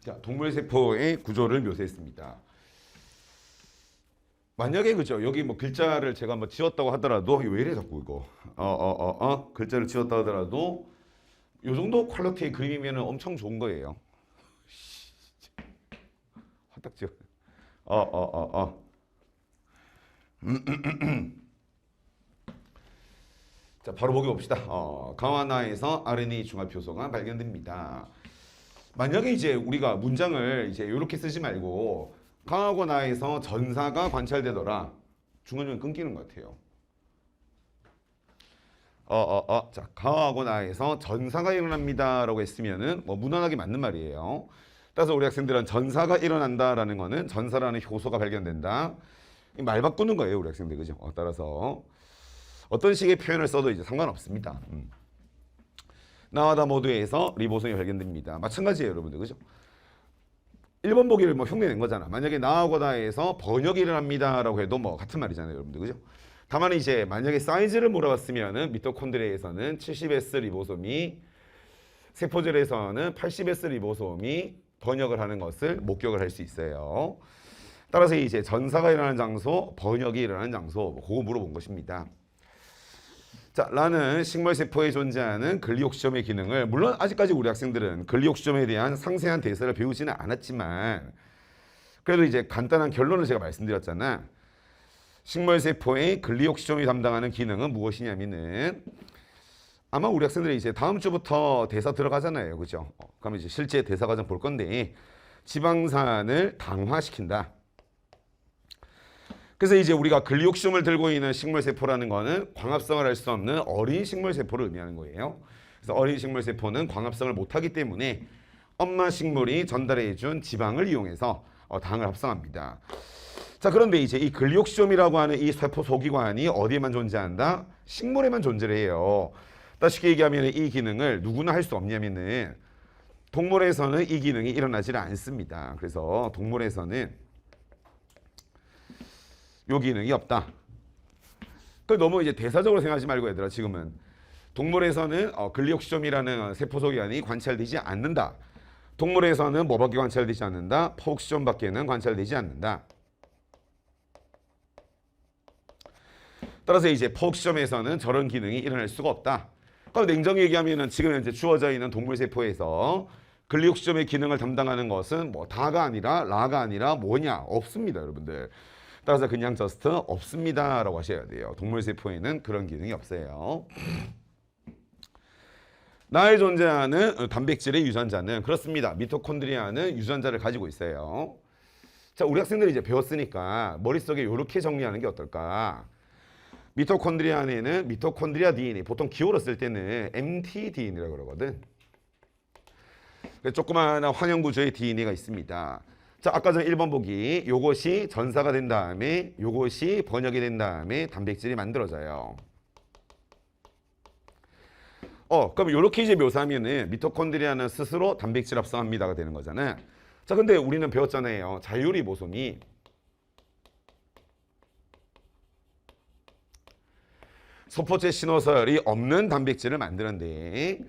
자, 동물세포의 구조를 묘사했습니다. 만약에 그죠? 여기 뭐 글자를 제가 뭐 지웠다고 하더라도 왜 이래 자꾸 이거 글자를 지웠다 하더라도 요 정도 퀄리티의 그림이면 엄청 좋은 거예요. 화딱 지워. 자, 바로 보기 봅시다. 강화나에서 RNA 중합 효소가 발견됩니다. 만약에 이제 우리가 문장을 이제 이렇게 쓰지 말고 강하고 나에서 전사가 관찰되더라. 중간중간 끊기는 것 같아요. 자, 강하고 나에서 전사가 일어납니다라고 했으면은 뭐 무난하게 맞는 말이에요. 따라서 우리 학생들은 전사가 일어난다라는 거는 전사라는 효소가 발견된다. 말 바꾸는 거예요, 우리 학생들 그죠? 따라서 어떤 식의 표현을 써도 이제 상관없습니다. 나와다 모두에서 리보솜이 발견됩니다. 마찬가지예요, 여러분들 그죠? 1번 보기를 뭐 흉내낸 거잖아. 만약에 나하고다에서 번역이 일어납니다라고 해도 뭐 같은 말이잖아요, 여러분들 그죠? 다만 이제 만약에 사이즈를 물어봤으면은 미토콘드리아에서는 70S 리보솜이 세포질에서는 80S 리보솜이 번역을 하는 것을 목격을 할 수 있어요. 따라서 이제 전사가 일어나는 장소, 번역이 일어나는 장소, 그거 물어본 것입니다. 자, 라는 식물세포에 존재하는 근리옥시점의 기능을 물론 아직까지 우리 학생들은 근리옥시점에 대한 상세한 대사를 배우지는 않았지만 그래도 이제 간단한 결론을 제가 말씀드렸잖아. 식물세포의 근리옥시점이 담당하는 기능은 무엇이냐면은 아마 우리 학생들이 이제 다음 주부터 대사 들어가잖아요. 그죠? 그러면 이제 실제 대사 과정 볼 건데 지방산을 당화시킨다. 그래서 이제 우리가 근리옥시점을 들고 있는 식물세포라는 거는 광합성을 할 수 없는 어린 식물세포를 의미하는 거예요. 그래서 어린 식물세포는 광합성을 못하기 때문에 엄마 식물이 전달해준 지방을 이용해서 당을 합성합니다. 자, 그런데 이제 이 근리옥시점이라고 하는 이 세포 소기관이 어디에만 존재한다? 식물에만 존재를 해요. 쉽게 얘기하면 이 기능을 누구나 할 수 없냐면은 동물에서는 이 기능이 일어나지 않습니다. 그래서 동물에서는 요 기능이 없다. 그 너무 이제 대사적으로 생각하지 말고 얘들아 지금은 동물에서는 근리옥시점이라는 세포 소기관이 관찰되지 않는다. 동물에서는 뭐밖에 관찰되지 않는다? 포옥시점밖에는 관찰되지 않는다. 따라서 이제 포옥시점에서는 저런 기능이 일어날 수가 없다. 그럼 냉정히 얘기하면은 지금 현재 주어져 있는 동물 세포에서 근리옥시점의 기능을 담당하는 것은 뭐 다가 아니라 라가 아니라 뭐냐? 없습니다, 여러분들. 따라서 그냥 저스트 없습니다라고 하셔야 돼요. 동물 세포에는 그런 기능이 없어요. 나에 존재하는 단백질의 유전자는 그렇습니다. 미토콘드리아는 유전자를 가지고 있어요. 자, 우리 학생들이 이제 배웠으니까 머릿속에 이렇게 정리하는 게 어떨까? 미토콘드리아 안에는 미토콘드리아 DNA, 보통 기호로 쓸 때는 mtDNA라고 그러거든. 조그마한 환영 구조의 DNA가 있습니다. 자, 아까 전에 1번 보기 요것이 전사가 된 다음에 요것이 번역이 된 다음에 단백질이 만들어져요. 그럼 이렇게 이제 묘사하면은 미토콘드리아는 스스로 단백질 합성합니다가 되는 거잖아. 자, 근데 우리는 배웠잖아요. 자유리보솜이 소포체 신호설이 없는 단백질을 만드는데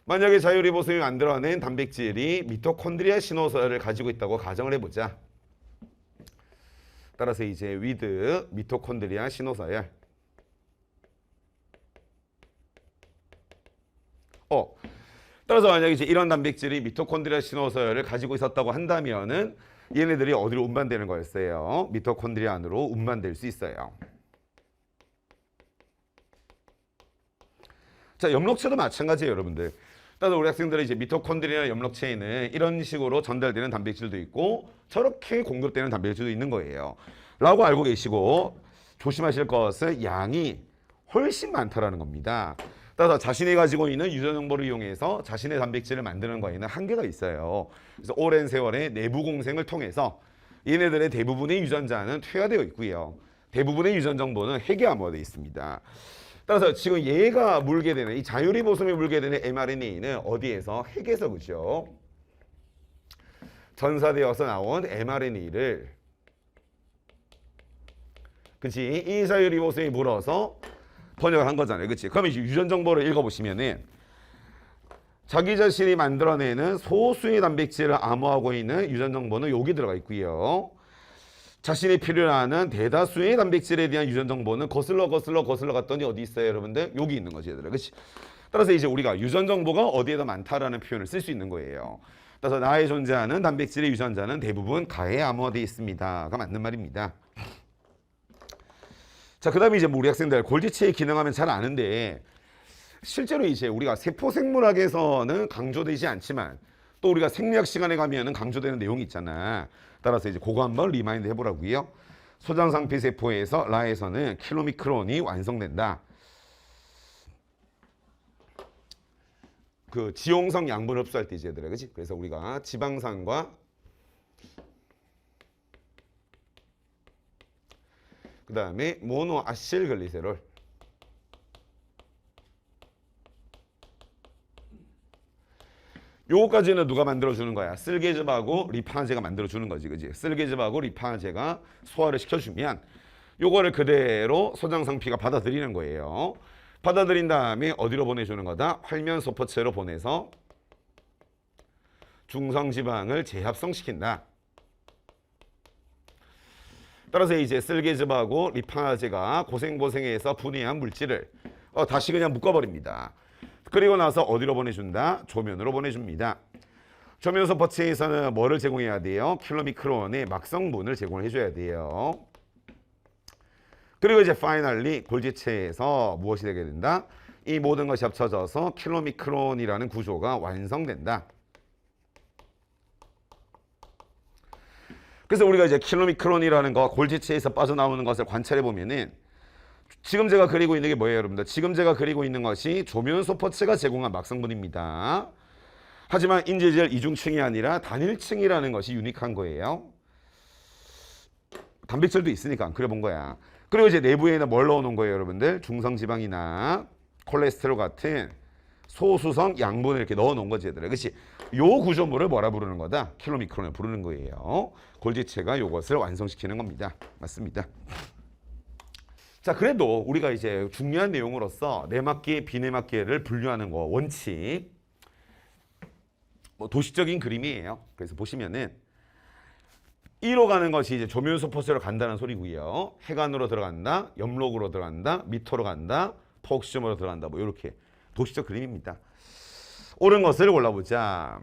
만약에 자유리보솜이 만들어낸 단백질이 미토콘드리아 신호설을 가지고 있다고 가정을 해보자. 따라서 이제 with 미토콘드리아 신호설. 따라서 만약에 이제 이런 단백질이 미토콘드리아 신호설을 가지고 있었다고 한다면은 얘네들이 어디로 운반되는 거였어요? 미토콘드리아 안으로 운반될 수 있어요. 자, 엽록체도 마찬가지예요, 여러분들. 따라서 우리 학생들은 이제 미토콘드리아 엽록체에는 이런 식으로 전달되는 단백질도 있고 저렇게 공급되는 단백질도 있는 거예요. 라고 알고 계시고 조심하실 것은 양이 훨씬 많다라는 겁니다. 따라서 자신이 가지고 있는 유전 정보를 이용해서 자신의 단백질을 만드는 거에는 한계가 있어요. 그래서 오랜 세월의 내부 공생을 통해서 얘네들의 대부분의 유전자는 퇴화되어 있고요. 대부분의 유전 정보는 핵의암화되어 있습니다. 따라서 지금 얘가 물게 되는 이 자유리보솜이 물게 되는 mRNA는 어디에서? 핵에서 그죠? 전사되어서 나온 mRNA를 그치? 이 자유리보솜이 물어서 번역을 한 거잖아요. 그치? 그럼 이제 유전 정보를 읽어보시면은 자기 자신이 만들어내는 소수의 단백질을 암호하고 있는 유전 정보는 여기 들어가 있고요. 자신이 필요로 하는 대다수의 단백질에 대한 유전 정보는 거슬러 갔더니 어디 있어요, 여러분들? 여기 있는 거지, 얘들아. 그렇지? 따라서 이제 우리가 유전 정보가 어디에다 많다라는 표현을 쓸 수 있는 거예요. 따라서 나에 존재하는 단백질의 유전자는 대부분 가에 암호화되어 있습니다가 맞는 말입니다. 자, 그다음에 이제 우리 학생들 골지체의 기능하면 잘 아는데 실제로 이제 우리가 세포생물학에서는 강조되지 않지만 또 우리가 생리학 시간에 가면은 강조되는 내용이 있잖아. 따라서 이제 그거 한번 리마인드 해보라고요. 소장상피 세포에서 라에서는 킬로미크론이 완성된다. 그 지용성 양분 흡수할 때 이제 얘들아, 그렇지? 그래서 우리가 지방산과 그 다음에 모노아실글리세롤, 요거까지는 누가 만들어주는 거야? 쓸개즙하고 리파제가 만들어주는 거지, 그지? 쓸개즙하고 리파제가 소화를 시켜주면 요거를 그대로 소장상피가 받아들이는 거예요. 받아들인 다음에 어디로 보내주는 거다? 활면소포체로 보내서 중성지방을 재합성시킨다. 따라서 이제 쓸개즙하고 리파제가 고생해서 분해한 물질을 다시 그냥 묶어버립니다. 그리고 나서 어디로 보내준다? 조면으로 보내줍니다. 조면소포체에서는 뭐를 제공해야 돼요? 킬로미크론의 막성분을 제공을 해줘야 돼요. 그리고 이제 파이널리 골지체에서 무엇이 되게 된다? 이 모든 것이 합쳐져서 킬로미크론이라는 구조가 완성된다. 그래서 우리가 이제 킬로미크론이라는 거 골지체에서 빠져나오는 것을 관찰해 보면은 지금 제가 그리고 있는 게 뭐예요, 여러분들? 지금 제가 그리고 있는 것이 조면소포체가 제공한 막성분입니다. 하지만 인지젤 이중층이 아니라 단일층이라는 것이 유니크한 거예요. 단백질도 있으니까 안 그려본 거야. 그리고 이제 내부에는 뭘 넣어놓은 거예요, 여러분들? 중성지방이나 콜레스테롤 같은 소수성 양분을 이렇게 넣어놓은 거지, 얘들아. 그렇지? 요 구조물을 뭐라 부르는 거다? 킬로미크론을 부르는 거예요. 골지체가 요것을 완성시키는 겁니다. 맞습니다. 자, 그래도 우리가 이제 중요한 내용으로서 내막계, 비내막계를 분류하는 거 원칙, 뭐 도식적인 그림이에요. 그래서 보시면은 1로 가는 것이 이제 조면소포체로 간다는 소리고요. 해관으로 들어간다, 염록으로 들어간다, 미토로 간다, 포옥시즘으로 들어간다. 뭐 이렇게 도식적 그림입니다. 옳은 것을 골라보자.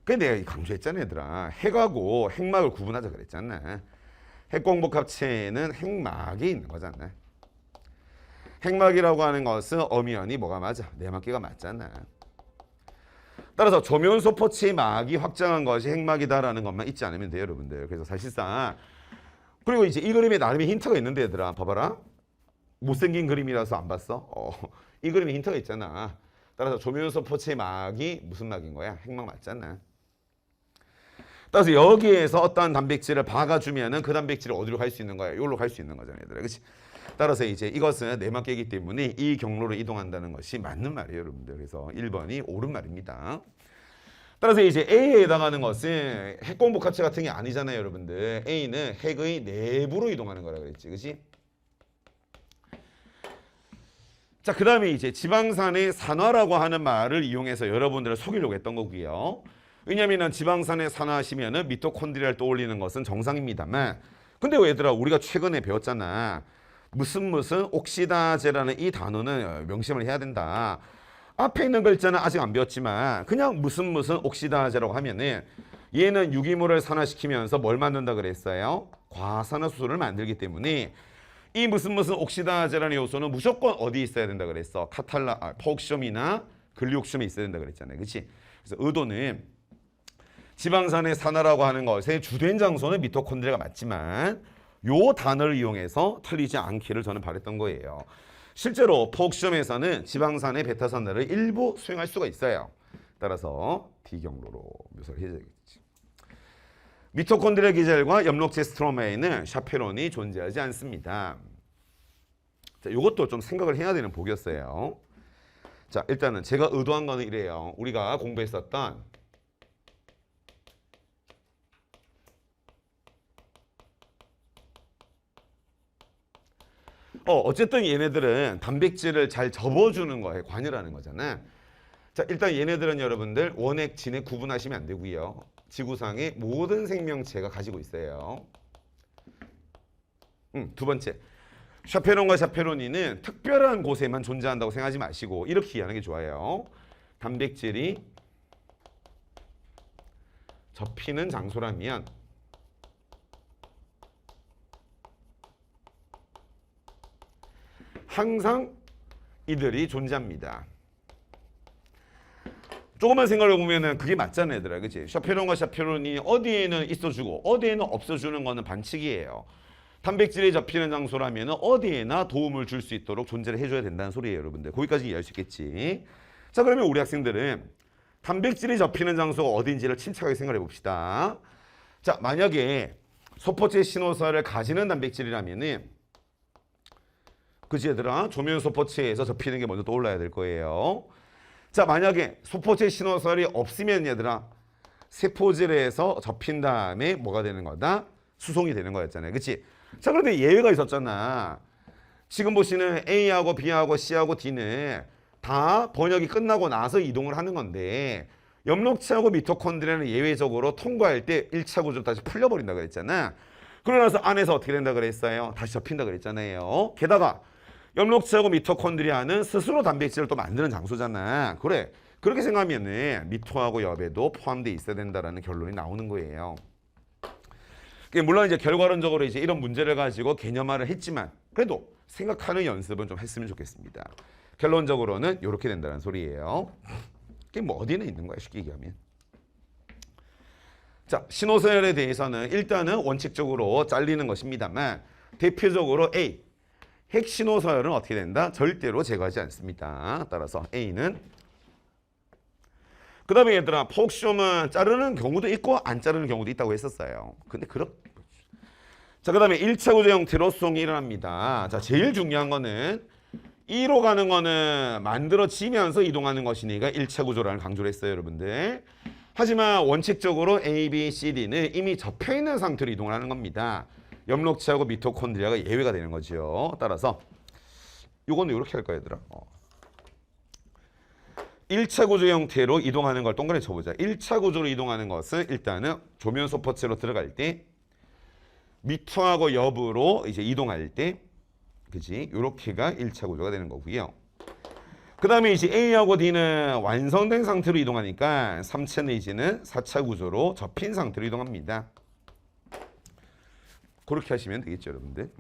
근데 내가 강조했잖아, 얘들아. 핵하고 핵막을 구분하자 그랬잖아. 핵공복합체에는 핵막이 있는 거잖아. 핵막이라고 하는 것은 엄연히 뭐가 맞아? 내막계가 맞잖아. 따라서 조면소포체의 막이 확장한 것이 핵막이다라는 것만 잊지 않으면 돼요, 여러분들. 그래서 사실상 그리고 이제 이 그림에 나름의 힌트가 있는데, 얘들아, 봐봐라. 못생긴 그림이라서 안 봤어? 이 그림에 힌트가 있잖아. 따라서 조면소포체의 막이 무슨 막인 거야? 핵막 맞잖아. 따라서 여기에서 어떠한 단백질을 박아주면은 그 단백질이 어디로 갈 수 있는 거야? 여기로 갈 수 있는 거잖아요, 얘들아. 그렇지? 따라서 이제 이것은 내막계이기 때문에 이 경로로 이동한다는 것이 맞는 말이에요, 여러분들. 그래서 1번이 옳은 말입니다. 따라서 이제 A에 해당하는 것은 핵공복합체 같은 게 아니잖아요, 여러분들. A는 핵의 내부로 이동하는 거라 그랬지, 그렇지? 자, 그 다음에 이제 지방산의 산화라고 하는 말을 이용해서 여러분들을 속이려고 했던 거고요. 왜냐면은 지방산의 산화하시면은 미토콘드리아를 떠올리는 것은 정상입니다만, 근데 얘들아, 우리가 최근에 배웠잖아. 무슨 옥시다제라는 이 단어는 명심을 해야 된다. 앞에 있는 글자는 아직 안 배웠지만 그냥 무슨 옥시다제라고 하면은 얘는 유기물을 산화시키면서 뭘 만든다 그랬어요? 과산화수소를 만들기 때문에 이 무슨 옥시다제라는 요소는 무조건 어디 있어야 된다 그랬어? 포옥시즘이나 글리옥시즘에 있어야 된다 그랬잖아요. 그렇지? 그래서 의도는 지방산의 산화라고 하는 것의 주된 장소는 미토콘드리아가 맞지만 요 단어를 이용해서 틀리지 않기를 저는 바랬던 거예요. 실제로 포옥시즘에서는 지방산의 베타산화를 일부 수용할 수가 있어요. 따라서 D경로로 묘사를 해야겠지. 미토콘드리아 기젤과 엽록체 스트로마에는 샤페론이 존재하지 않습니다. 자, 이것도 좀 생각을 해야 되는 복이었어요. 자, 일단은 제가 의도한 거는 이래요. 우리가 공부했었던 어쨌든 얘네들은 단백질을 잘 접어주는 거에 관여라는 거잖아. 자, 일단 얘네들은 여러분들 원액, 진액 구분하시면 안 되고요. 지구상의 모든 생명체가 가지고 있어요. 두 번째. 샤페론과 샤페로니는 특별한 곳에만 존재한다고 생각하지 마시고 이렇게 이해하는 게 좋아요. 단백질이 접히는 장소라면 항상 이들이 존재합니다. 조금만 생각해 보면은 그게 맞잖아요, 얘들아. 그치? 샤페론과 샤페론이 어디에는 있어주고 어디에는 없어주는 거는 반칙이에요. 단백질이 접히는 장소라면 어디에나 도움을 줄 수 있도록 존재를 해줘야 된다는 소리예요, 여러분들. 거기까지 이해할 수 있겠지. 자, 그러면 우리 학생들은 단백질이 접히는 장소가 어딘지를 침착하게 생각해 봅시다. 자, 만약에 소포체 신호사를 가지는 단백질이라면은 그치, 얘들아? 조면 소포체에서 접히는 게 먼저 떠올라야 될 거예요. 자, 만약에 소포체 신호설이 없으면 얘들아 세포질에서 접힌 다음에 뭐가 되는 거다? 수송이 되는 거였잖아요. 그치? 자, 그런데 예외가 있었잖아. 지금 보시는 A하고 B하고 C하고 D는 다 번역이 끝나고 나서 이동을 하는 건데 엽록체하고 미토콘드리아는 예외적으로 통과할 때 1차 구조로 다시 풀려버린다 그랬잖아. 그러고 나서 안에서 어떻게 된다 그랬어요? 다시 접힌다 그랬잖아요. 게다가 엽록체하고 미토콘드리아는 스스로 단백질을 또 만드는 장소잖아. 그래. 그렇게 생각하면은 미토하고 엽에도 포함되어 있어야 된다라는 결론이 나오는 거예요. 물론 이제 결과론적으로 이제 이런 문제를 가지고 개념화를 했지만 그래도 생각하는 연습은 좀 했으면 좋겠습니다. 결론적으로는 이렇게 된다는 소리예요. 그게 뭐 어디는 있는 거야, 쉽게 얘기하면. 자, 신호서열에 대해서는 일단은 원칙적으로 잘리는 것입니다만 대표적으로 A, 핵신호서열은 어떻게 된다? 절대로 제거하지 않습니다. 따라서 A는 그 다음에 얘들아 폭시움은 자르는 경우도 있고 안 자르는 경우도 있다고 했었어요. 근데 자, 그 다음에 1차 구조 형태로 수송이 일어납니다. 자, 제일 중요한 거는 2로 가는 거는 만들어지면서 이동하는 것이니까 1차 구조라는 강조를 했어요, 여러분들. 하지만 원칙적으로 A, B, C, D는 이미 접혀있는 상태로 이동을 하는 겁니다. 엽록체하고 미토콘드리아가 예외가 되는 거죠. 따라서 이거는 이렇게 할 거야, 얘들아. 1차 구조 형태로 이동하는 걸 동그라미 쳐보자. 1차 구조로 이동하는 것은 일단은 조면 소포체로 들어갈 때 미토하고 엽으로 이제 이동할 때 그지? 요렇게가 1차 구조가 되는 거고요. 그 다음에 이제 A하고 D는 완성된 상태로 이동하니까 3차 내지는 4차 구조로 접힌 상태로 이동합니다. 그렇게 하시면 되겠죠, 여러분들.